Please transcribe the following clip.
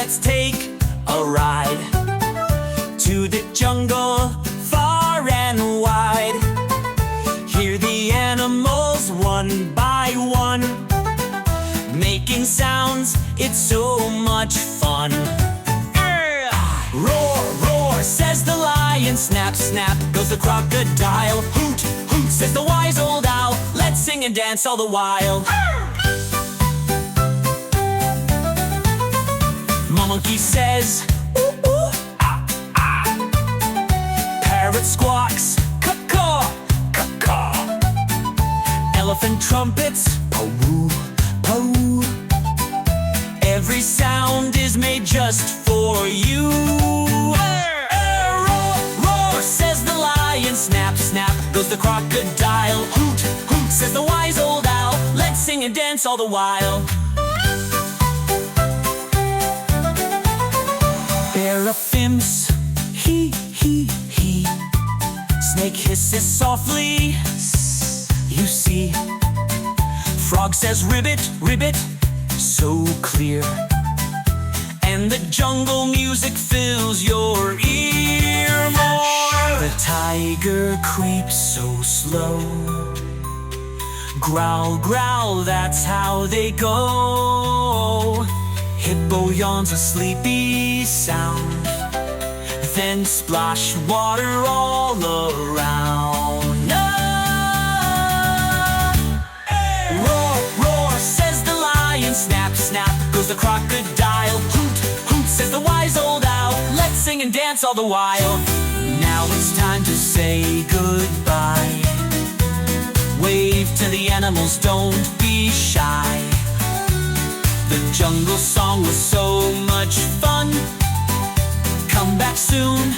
let's take a ride to the jungle, far and wide. Hear the animals one by one, making sounds, it's so much fun. Roar, roar, says the lion. Snap, snap, goes the crocodile. Hoot, hoot, says the wise old owl. Let's sing and dance all the while. Monkey says, ooh, ooh, ah, ah. Parrot squawks, caw-caw, caw-caw. Elephant trumpets, poo, poo. Every sound is made just for you. Roar, roar, says the lion. Snap, snap, goes the crocodile. Hoot, hoot, says the wise old owl. Let's sing and dance all the while. Seraphims, he, he. Snake hisses softly, you see. Frog says ribbit, ribbit, so clear. And the jungle music fills your ear more. The tiger creeps so slow. Growl, growl, that's how they go. Hippo yawns a sleepy sound, then splash water all around. Roar, roar, says the lion. Snap, snap, goes the crocodile. Hoot, hoot, says the wise old owl. Let's sing and dance all the while. Now it's time to say goodbye. Wave to the animals, don't be shy. The jungle song was so much fun. Come back soon.